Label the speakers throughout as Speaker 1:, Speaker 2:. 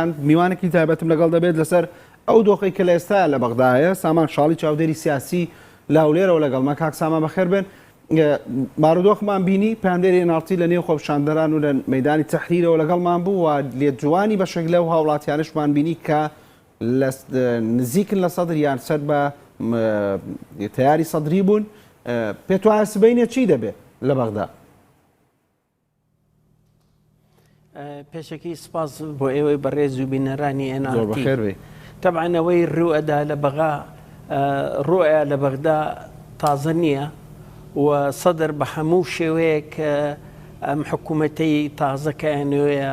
Speaker 1: میوانێکی تایبەتم لەگەڵ دەبێت لەسەر ئەو دۆخی کە لە ئێستا لە بەغدایە سامان شاڵی چاودێری سیاسی لاولێرەوە لەگەڵمە کاک سامان بەخێر بێن بارودۆخمان بینی پەیامدەری ناڵتی لە نێو خۆپیشاندەران و لە مەیدانی تەحریرەوە لەگەڵمان بوو و لێدوانی بەشێک لەو هاوڵاتیانشمان بینی کە نزیکن لە سەدر یان سەر بە تەیاری سەدری بوون پێت وایە سبەینێ چی دەبێت لە بەغدا؟
Speaker 2: پێشەکی سپاس بۆ ئێوەی بەڕێز و بینەرانی NRT طبعا ئەوەی ڕوئەدا لە بەغا ڕۆیە لە بەغدا تازە نییە و سەدر بە هەموو شێوەیەک ئەم حکوومەتەی تازەکەیانوەیە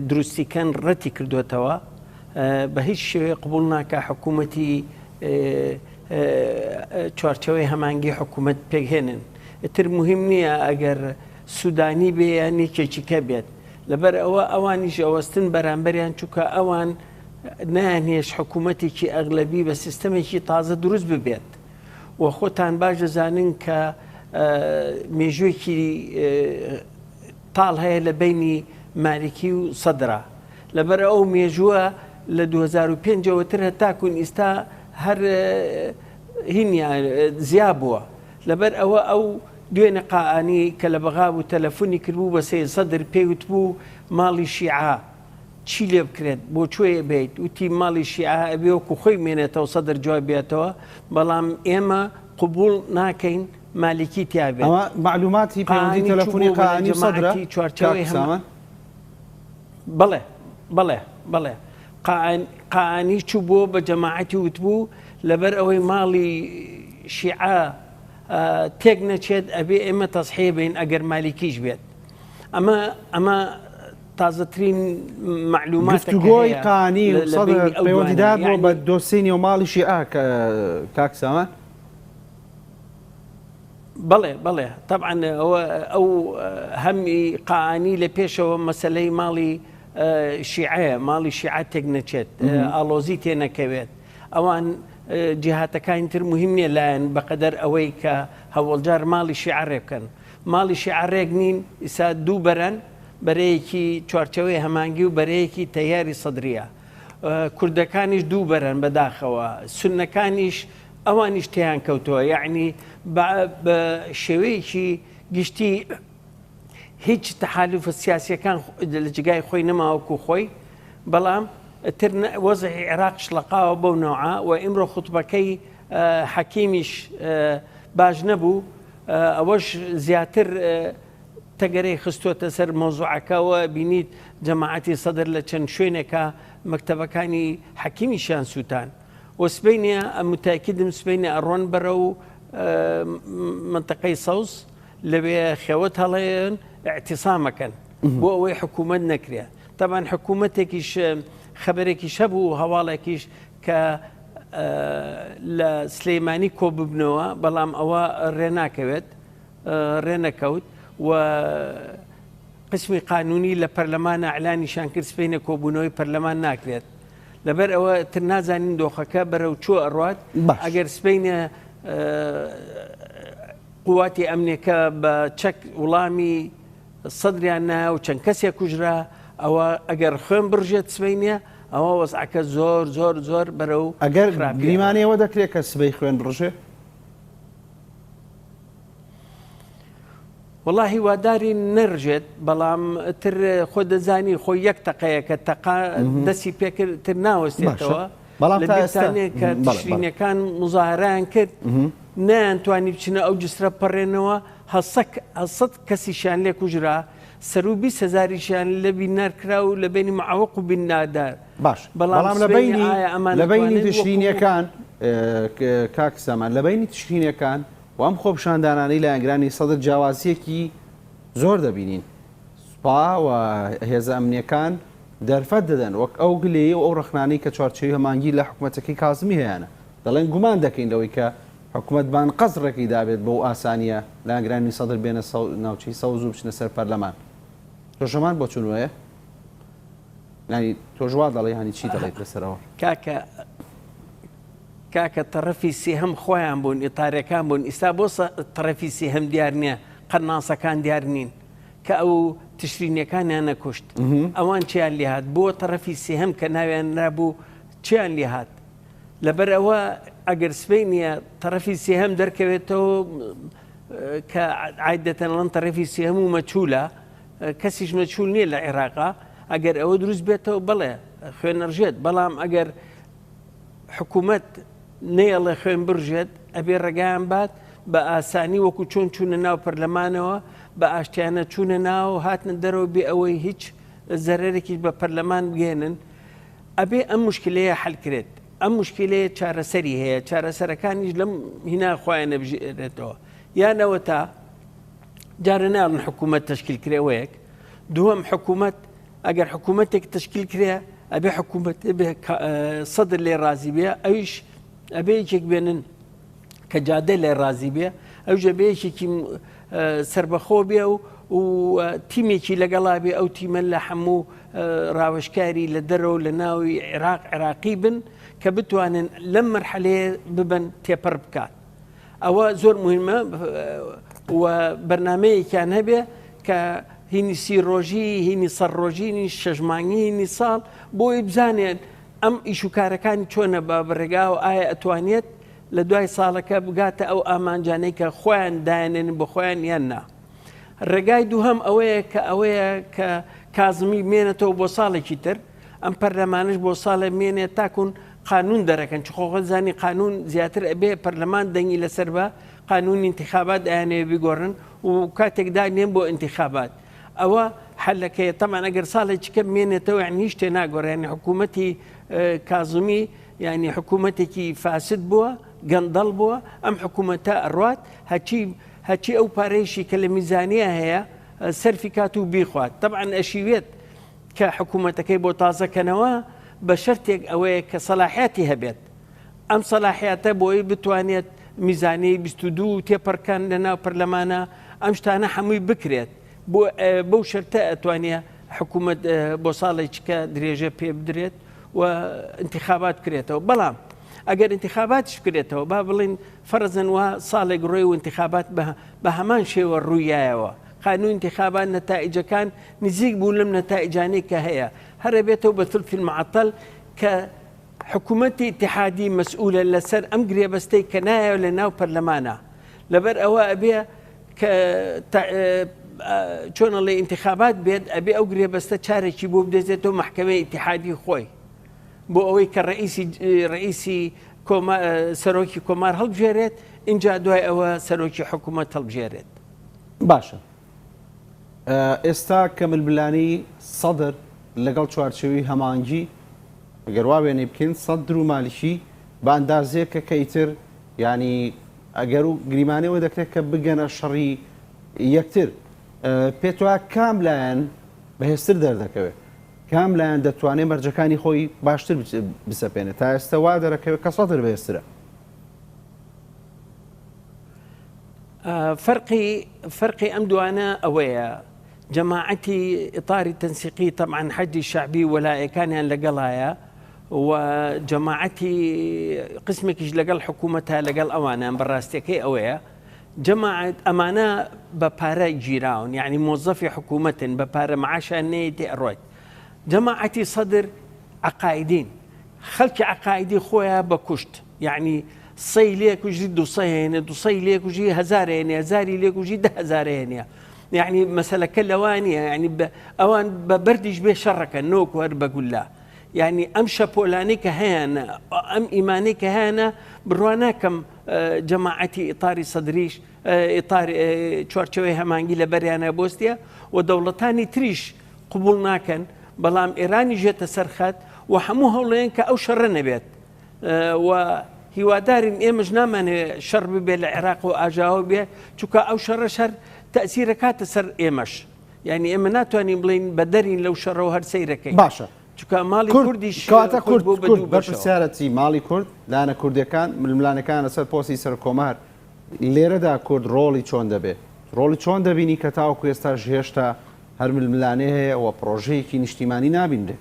Speaker 2: دروستیکەن ڕەتی کردوێتەوە بە هیچ شێوەیە قبول ناکە حکوومەتی چوارچەوەی هەمانگی حکوومەت پێکهێنن ئتر مهم نییە ئەگەر سوودانی بێ یان نێکێکیکە بێت لەبەر ئەوە ئەوانیش ئەوەستن بەرامبەریان چووکە ئەوان نانێش حکوومەتێکی ئەغلەبی بە سیستەمێکی تازە دروست ببێت و خۆتان باش دەزانن کە مێژوویەکی تاڵ هەیە لە بینی مالکی و سەدرا لەبەر ئەو مێژووە لە 2005ەوەتر هەتاکوون ئێستا هەر هینیان زیا بووە لەبەر ئەوە ئەو دوێنێ قائانی کە لە بەغا بوو تەلەفۆنی کردبوو بە سێ سەدر پێوت بوو ماڵی شیعە چی لێ بکرێت بۆ کوێیە بێت وتی ماڵی شیعە ئەبێ وەکو خۆی مێنێتەوە سەدر جواب بێتەوە بەڵام ئێمە قبول ناکەین مالکی تیابێت
Speaker 1: ئەوە معلوماتی پەیوەندی تەلەفۆنی قائانی سەدرە
Speaker 2: بەڵێ بەڵێ بەڵێ قائانی چوو بۆ بە جەماعەتی وتبوو لەبەر ئەوەی ماڵی شیعە تێک نەچێت ئەبێ ئێمە تەسحێ بین ئەگەر مالیکیش بێت ئەمە تازەترین معلومات
Speaker 1: گفتوگۆی قائانی سەدر پەیوەندیدار بۆ بە دۆسینی و ماڵی شیعە کاک سامان
Speaker 2: بەڵێ بەڵێ طبعا ئەو هەمی قائانی لە پێشەوە مەسلەی ماڵی شیعەیە ماڵی شیعە تێک نەچێت ئاڵۆزی تێ نەکەوێت ئەوان جیهاتەکانی تر مهم نییە لایەن بەقەدەر ئەوەی کە هەوڵجار ماڵی شیعە ڕێبکەن ماڵی شیعە ڕێک نین ئیسا دوو بەرەن بەرەیەکی چوارچەوەی هەمانگی و بەرەیەکی تەیاری سەدریە کوردەکانیش دوو بەرەن بەداخەوە سوننەکانیش ئەوانیش تیان کەوتەوە یعنی بە شێوەیەکی گشتی هیچ تەحالوفە سیاسیەکان لە جگای خۆی نەماوەکو خۆی بەڵام تر وەزعی عێراق شڵقاوە بەو نەوعە و ئیمڕۆ خوتبەکەی حەکیمیش باش نەبوو ئەوەش زیاتر تەگەرەی خستووەتە سەر مۆزوعەکەەوە بینیت جەماعەتی سەدر لە چەند شوێنێکە مەکتەبەکانی حەکیمیشیان سووتان و سبەینە متاکیدم سبەینە ئەڕۆن بەرە و منتەقەی سەوز لەوێ خێوەت هەڵەیەن اعتیسامەکەن بۆ ئەوەی حکوومەت نەکرێ طبعا حکوومەتێکیش خەبەرێکی شەبوو هەواڵێکیش کە لە سلەیمانی کۆ ببنەوە بەڵام ئەوە ڕێناکەوێت ڕێنەکەوت و قسمی قانونی لە پەرلەمانە ئەعلانیشان کرد سبەینە کۆبوونەوەی پەرلەمان ناکرێت لەبەر ئەوە تر نازانین دۆخەکە بەرەو چۆ ئەڕات ئەگەر سبەینە قواتی ئەمنیەکە بە چەک وڵامی سەدریان نایە و چەند کەسێک کوژرا ئەوە ئەگەر خوێن بڕژێت سبەینە ئەوە وەزعەکە زۆر زۆر زۆر بەرەو
Speaker 1: ئەگەر گریمانیەوە دەکرێت کە سبەی خوێن بڕژێ
Speaker 2: واللهی واداری نەڕژێت بەڵام تر خۆ دەزانی خۆی یەک تەقەیە کە تەقا دەستی پێکرد تر ناوەستێتەوە لە بیرتانیە کە تشرینەکان مزاهرەیان کرد نەیانتوانی بچنە ئەو جسرە پەڕێنەوە هەسەد کەسیشیان لێ کوژرا سەر و 20,000یشیان لە بینار کرا و لە بینی معوەق و بیننادار
Speaker 1: باش بەڵام لە بینی تشرینیەکان کاک سامان لە بینی تشرینەکان و ئەم خۆپیشاندانانەی لە ئەنگرانی سەدر جیاوازیەکی زۆر دەبینین سوپا و هێزە ئەمنیەکان دەرفەت دەدەن وەک ئەو گلەیە و ئەو ڕخنانەی کە چوارچێوی هەمانگی لە حکوومەتەکەی کازمی هەیەە دەڵێن گومان دەکەین لەوەی کە حکوومەتبان قەزڕێکی دابێت بۆ ئاسانیە لە ئەنگرانی سەدر بێنە ناوچەی سەوز و بچنە سەر پەرلەمان تۆشەمان بۆ چونوەیە ینی تۆژوا دەڵێ هەنی چی دەڵێت لەسەرەوە
Speaker 2: کاکە تەڕەفی سێهەم خۆیان بوون ئیتارەکان بوون ئێستا بۆ تەڕەفی سێهەم دیار نییە قەرناسەکان دیار نین کە ئەو تشرینیەکانیان نەکوشت ئەوان چیان لێ هات بۆ تەرەفی سێهەم کە ناویان نابوو چیان لێ هات لەبەر ئەوە ئەگەر سبەی نییە تەرەفی سێهەم دەرکەوێتەوە کە عادەتەن لەم تەرەفی سێهەم و مەچوولە کەسیش مەچوول نییە لە عێراقا ئەگەر ئەوە دروست بێتەوە بڵێ خوێنەڕژێت بەڵام ئەگەر حکوومەت نێڵێ خوێن برژێت ئەبێ ڕێگایان بات بە ئاسانی وەکو چۆن چوونە ناو پەرلەمانەوە بە ئاشتیانە چوونە ناو هاتنە دەرەوە بێ ئەوەی هیچ زەرێکی بە پەرلەمان بگێنن ئەبێ ئەم مشکلەیە حەلکرێت ئەم مشکلەیە چارەسەری هەیە چارەسەرەکانیش لەم هینا خۆیانە بژێرێتەوە یانەوە تا جارە ناڵن حکوومەت تشکیلکرێوەیەک دووەم حکوومەت ئەگەر حکوومەتێک تشکیل کرێ ئەبێ حکوومەت سەدر لێ رازی بێ ئەویش ئەبێ یەکێک بێنن کە جادە لێ رازی بێ ئەوژە بێ یەکێکی سربەخۆ بێ و تیمێکی لەگەڵا بێ ئەو تیمە لە هەموو ڕاوەشکاری لە دەرەوە لە ناوی عێراقی بن کە بتوانن لەم مەرحەلەیە ببن تێپەڕ بکات ئەوە زۆر مهمە و بەرنامەیەکیان هەبێ کە هینی سی ڕۆژی هینی سەر ڕۆژی هینی شەژمانگی هینی ساڵ بۆی بزانێن ئەم ئیشوکارەکانی چۆنە بە بڕێگا و ئایا ئەتوانێت لە دوای ساڵەکە بگاتە ئەو ئامانجانەی کە خۆیان دایانێن بە خۆیان یان نا ڕێگای دووهەم ئەوەیە کە کازمی مێنێتەوە بۆ ساڵێکی تر ئەم پەرلەمانش بۆ ساڵە مێنێت تاکون قانون دەرەکەن چ خۆ زانی قانون زیاتر ئەبێ پەرلەمان دەنگی لەسەر بە قانونی انتخابات ئەیانەیە بیگۆڕن و کاتێکدا نێن بۆ انتخابات ئەوە حەلەکەیە تەمان ئەگەر ساڵێکی کەم مێنێتەوە یعنی هیچ تێ ناگۆڕێ یعنی حکوومەتی کازمی یعنی حکوومەتێکی فاسد بووە گەندەڵ بووە ئەم حکوومەتە ئەڕوات هەچی ئەو پارەیشی کە لە میزانیە هەیە سەرفی کات و بیخوات طبعا ئەشیوێت کە حکوومەتەکەی بۆ تازەکەنەوە بە شەرتێک ئەوەیە کە سەلاحیاتی هەبێت ئەم سەلاحیاتە بۆی بتوانێت میزانەی 22 تێپەڕکان لە ناو پەرلەمانە ئەم شتانە هەمووی بکرێت بۆ شەرتە ئەتوانێت حکوومەت بۆ ساڵێکی کە درێژە پێ بدرێت و انتخابات بکرێتەوە بەڵام ئەگەر انتخاباتش بکرێتەوە با بڵین فەرزەن وە ساڵێک ڕۆی و انتخابات بە هەمان شێوە ڕوویایەوە قانون انتخابات نەتائیجەکان نزیک بوو لەم نەتائیجانەی کە هەیە هەرە بێتەوە بە ثلثی المعطل کە حکوومەتی اتحادی مەسئولە لەسەر ئەم گرێبەستەی کە نایە لە ناو پەرلەمانە لەبەر ئەوە ئەبێ کە چۆنەڵێ انتخابات بێت ئەبێ ئەو گرێبەستە چارێکی بۆ بدەزێتەوە محکەمەی اتحادی خۆی بۆ ئەوەی کە ڕئیسی سەرۆکی کۆمار هەڵبژێرێت اینجا دوای ئەوە سەرۆکی حکوومەت هەڵبژێرێت
Speaker 1: باشە ئێستا کەملبلانی سەدر لەگەڵ چوارچێوی هەمانگی ئەگەر وا وێنەی بکەین سەدر و مالیشی بە ئەندازەیەکە کەیتر ینی ئەگەر و گریمانەوە دەکرێت کە بگەنە شەڕی یەکتر پێت وایە کام لایەن بەهێزتر دەردەکەوێت کام لایەن دەتوانێت مەرجەکانی خۆی باشتر بسەپێنێت تا ئێستا وا دەرەکەوێت کە سەدر بەهێزترە
Speaker 2: فەرقی ئەم دوانە ئەوەیە جەماعەتی ئیطاری تەنسیقی طبعاً حەجی شعبی وەلایەکانیان لەگەڵایە و جەماعەتی قسمێکیش لەگەڵ حکوومەتە لەگەڵ ئەوانیان بەڕاستیەکەی ئەوەیە جەماعەت ئەمانە بە پارە گیراون یعنی مۆزەفی حکوومەتن بە پارە معاشیان نەیەتی ئەڕۆیت جەماعەتی سەدر عەقایدین خەڵکی عەقایدی خۆیان بە کوشت یعنی سەی لێکوژی 200 هێنێ 200 لێکوژی 1000 هێنێ 1000 لێکوژی 10,000 هێنێ یعنی مەسەلەکە لەوانە ینی ئەوان بە بەردیش بێ شەڕەکەن نۆکو هەر بەگولا یعنی ئەم شەپۆلانەی کە هەیەە ئەم ئیمانەی کە هەیەە بڕوا ناکەم جەماعەتی ئیطاری سەدریش ئیطاری چوارچەوەی هەمانگی لە بەریانە بۆستیە و دەوڵەتانی تریش قبول ناکەن بەڵام ئێرانی ژێتە سەرخەت و هەموو هەوڵەیەن کە ئەو شەڕە نەبێت و هیوادارین ئێمەش نامانێت شەڕ ببێت لە عێراق و ئاژاوە بێ چونکە ئەو شەڕە شەر تەسیرە کاتە سەر ئێمەش یعنی ئێمە ناتوانین بڵین بە دەرین لەو شەڕەوە هەر سەیرەکەی
Speaker 1: باشە
Speaker 2: چونکە ماڵی کوردیش
Speaker 1: کاتە کورد بەرپرسیارەتی ماڵی کورد لانە کوردەکان ململانەکان لەسەر پۆستی سەر کۆمار لێرەدا کورد ڕۆڵی چۆن دەبێت ڕۆڵی چۆن دەبینی کە تاوەکو ئێستاش هێشتا هەر ململانێ هەیە و پرۆژەیەکی نیشتیمانی نابیندێ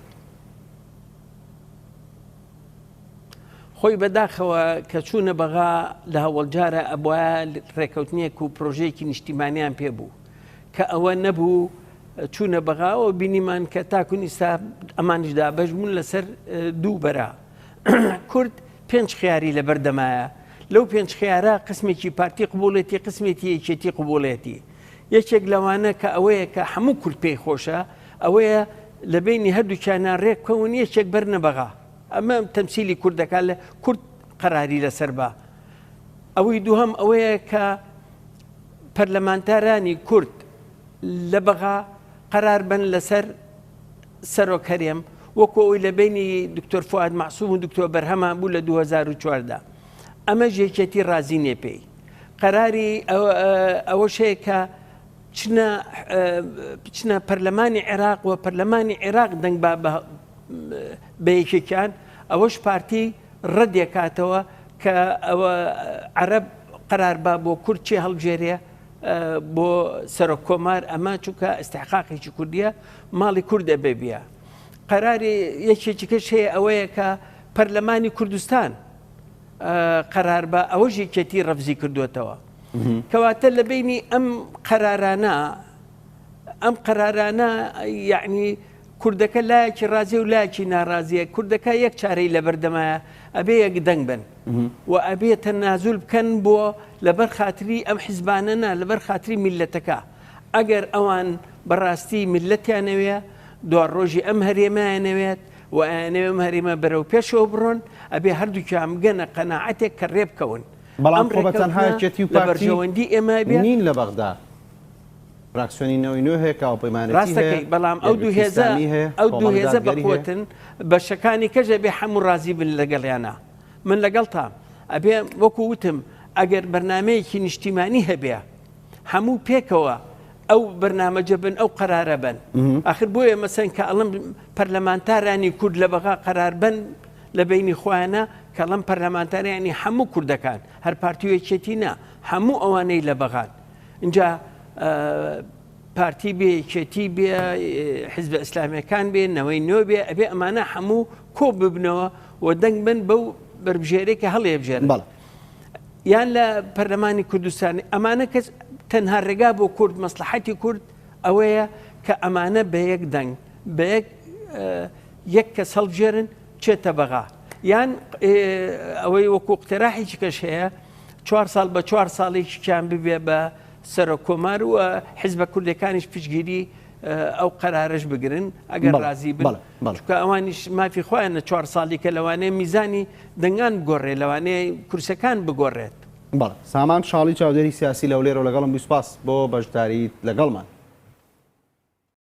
Speaker 2: خۆی بەداخەوە کە چوونە بەغا لە هەوڵجارە ئەبووە ڕێکەوتنیەک و پرۆژەیەکی نیشتیمانیان پێبوو کە ئەوە نەبوو چوونە بەغاوە بینیمان کە تاکو ئستا ئەمانشدا بەشبوون لەسەر دوو بەرا کورد 5 خیاری لە بەردەمایە لەو 5 خیارە قسمێکی پارتی قبولێتی قسمێتی یەکێتی قبولێتی یەکێک لەوانە کە ئەوەیە کە هەموو کورد پێی خۆشە ئەوەیە لە بینی هەردووکیانان ڕێک بکەون یەکێک بەرنە بەغا ئەمە تەمسیلی کوردەکان لە کورد قەراری لەسەر بە ئەوەی دووهەم ئەوەیە کە پەرلەمانتارانی کورد لە بەغا قەرار بن لەسەر سەرۆکەرێم وەکو ئەوی لە بینی دکتۆر فواد معسووم و دکتۆر بەرهەمان بوو لە 2014 ئەمە یەکێتی ڕازی نێ پێی قەراری ئەوە شەیە کە بچنە پەرلەمانی عێراق و پەرلەمانی عێراق دەنگ بە یەکێکیان ئەوەش پارتی ڕەدێکاتەوە کە ئەوە عەرەب قەرار با بۆ کورد چێ هەڵبژێرێ بۆ سەرۆک کۆمار ئەمە چونکە ئستحقاقێکی کوردیە ماڵی کورد ئەبێ بیە قەراری یەکێکیکەش هەیە ئەوەیە کە پەرلەمانی کوردستان قەرار بە ئەوە یەکێتی ڕەفزی کردوێتەوە کەواتە لە بینی ئەم قەرارانە یعنی کوردەکە لایەکی ڕازی و لایەکی ناڕازیە کوردەکە یەک چارەی لە بەردەمایە ئەبێ یەک دەنگ بن و ئەبێ تەنازول بکەن بۆ لەبەر خاتری ئەم حیزبانەنا لەبەر خاتری میلەتەکە ئەگەر ئەوان بەڕاستی میلەتیانەوێ دوار ڕۆژی ئەم هەرێمایانەوێت و ئەیانەوێ ئەم هەرێمە بەرەو پێشەوە بڕۆن ئەبێ هەردووکیان بگەنە قەناعەتێک کە ڕێ بکەون
Speaker 1: بەڵام خۆ بەتەنها یەکێتی و پارتی
Speaker 2: بەرژەوەندی ئێمە بێ
Speaker 1: نین لە بەغدا فراکسیۆنی نۆ هەیە کاوپەیمانەتی
Speaker 2: ڕاستەکەی بەڵام ئەو دوو هێزە بەقوتن بەشەکانی کەژە بێ هەموو ڕازی بن لەگەڵیانە من لەگەڵ تا ئەبێ وەکو وتم ئەگەر بەرنمەیەکی نیشتیمانی هەبێ هەموو پێکەوە ئەو بەرنامەجە بن ئەو قەرارە بن ئاخر بۆیە مەسەن کە ئەڵم پەرلەمانتارانی کورد لە بەغا قەرار بن لە بینی خۆیانە کە ئەڵم پەرلەمانتاریانی هەموو کوردەکان هەر پارتیوێکێتی نا هەموو ئەوانەی لە بەغان اینجا پارتی بێ یەکێتی بێ حیزبە ئیسلامیەکان بێ نەوەی نوێ بێ ئەبێ ئەمانە هەموو کۆ ببنەوە و دەنگ بن بەو بەربژێرێکی هەڵێ بژێن یان لە پەرلەمانی کوردستانی ئەمانە کەس تەنها ڕێگا بۆ کورد مەسلحەتی کورد ئەوەیە کە ئەمانە بە یەک دەنگ بە یەک کەس هەڵبژێرن چێتە بەغا یان ئەوەی وەکو اقتراحێکی کەش هەیە 4 ساڵ بە 4 ساڵێکیان ببێ بە سەرۆک کۆمار و حیزبە کوردەکانیش پشگیری ئەو قەرارەش بگرن ئەگەر ڕازی بن چونکە ئەوانیش مافی خۆیانە 4 ساڵی کە لەوانەیە میزانی دەنگان بگۆڕێ لەوانەیە کورسەکان بگۆڕێت
Speaker 1: سامان شاڵی چاودێری سیاسی لەو لێرە لەگەڵم بیسپاس بۆ بەشداریت لەگەڵمان